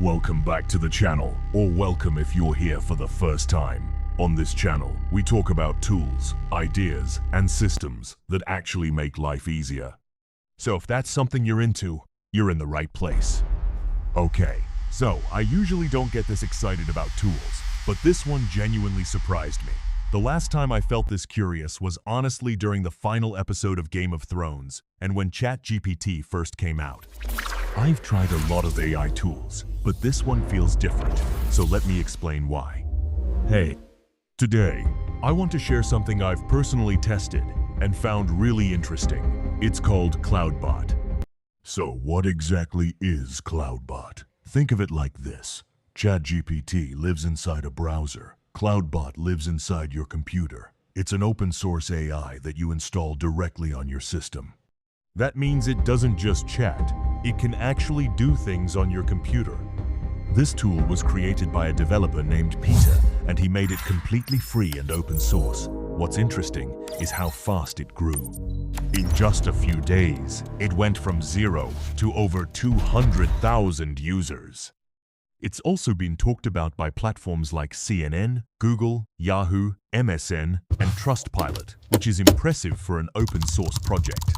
Welcome back to the channel, or welcome if you're here for the first time. On this channel, we talk about tools, ideas, and systems that actually make life easier. So if that's something you're into, you're in the right place. Okay, so I usually don't get this excited about tools, but this one genuinely surprised me. The last time I felt this curious was honestly during the final episode of Game of Thrones, and when ChatGPT first came out. I've tried a lot of AI tools, but this one feels different, so let me explain why. Hey, today, I want to share something I've personally tested and found really interesting. It's called Cloudbot. So what exactly is Cloudbot? Think of it like this. ChatGPT lives inside a browser. Cloudbot lives inside your computer. It's an open source AI that you install directly on your system. That means it doesn't just chat, it can actually do things on your computer. This tool was created by a developer named Peter, and he made it completely free and open source. What's interesting is how fast it grew. In just a few days, it went from 0 to over 200,000 users. It's also been talked about by platforms like CNN, Google, Yahoo, MSN, and Trustpilot, which is impressive for an open source project.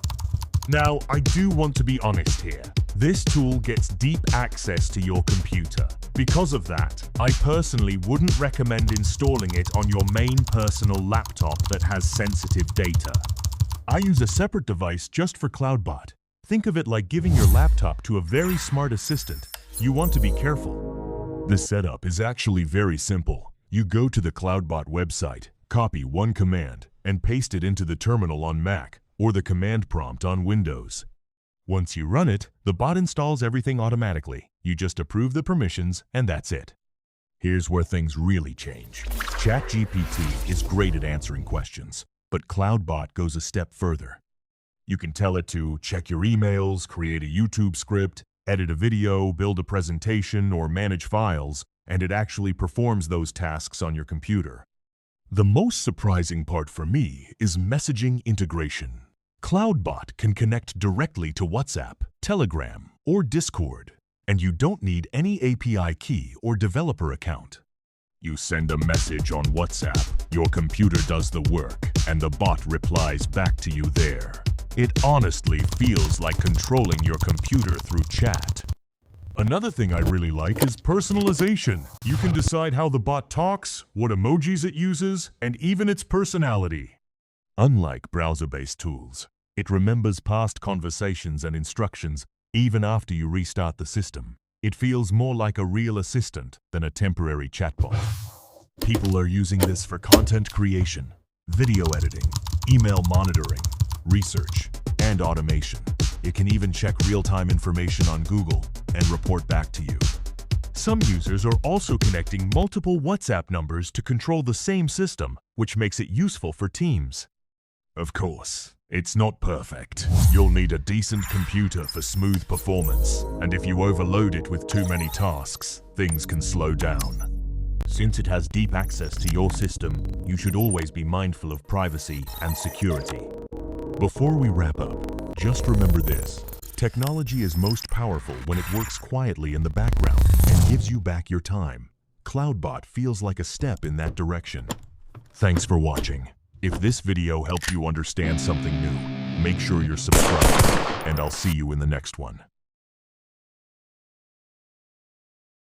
Now, I do want to be honest here. This tool gets deep access to your computer. Because of that, I personally wouldn't recommend installing it on your main personal laptop that has sensitive data. I use a separate device just for Cloudbot. Think of it like giving your laptop to a very smart assistant. You want to be careful. This setup is actually very simple. You go to the Cloudbot website, copy one command, and paste it into the terminal on Mac or the command prompt on Windows. Once you run it, the bot installs everything automatically. You just approve the permissions, and that's it. Here's where things really change. ChatGPT is great at answering questions, but Cloudbot goes a step further. You can tell it to check your emails, create a YouTube script, edit a video, build a presentation, or manage files, and it actually performs those tasks on your computer. The most surprising part for me is messaging integration. Cloudbot can connect directly to WhatsApp, Telegram, or Discord, and you don't need any API key or developer account. You send a message on WhatsApp, your computer does the work, and the bot replies back to you there. It honestly feels like controlling your computer through chat. Another thing I really like is personalization. You can decide how the bot talks, what emojis it uses, and even its personality. Unlike browser-based tools, it remembers past conversations and instructions even after you restart the system. It feels more like a real assistant than a temporary chatbot. People are using this for content creation, video editing, email monitoring, research, and automation. It can even check real-time information on Google and report back to you. Some users are also connecting multiple WhatsApp numbers to control the same system, which makes it useful for teams. Of course, it's not perfect. You'll need a decent computer for smooth performance, and if you overload it with too many tasks, things can slow down. Since it has deep access to your system, you should always be mindful of privacy and security. Before we wrap up, just remember this. Technology is most powerful when it works quietly in the background and gives you back your time. Cloudbot feels like a step in that direction. Thanks for watching. If this video helped you understand something new, make sure you're subscribed, and I'll see you in the next one.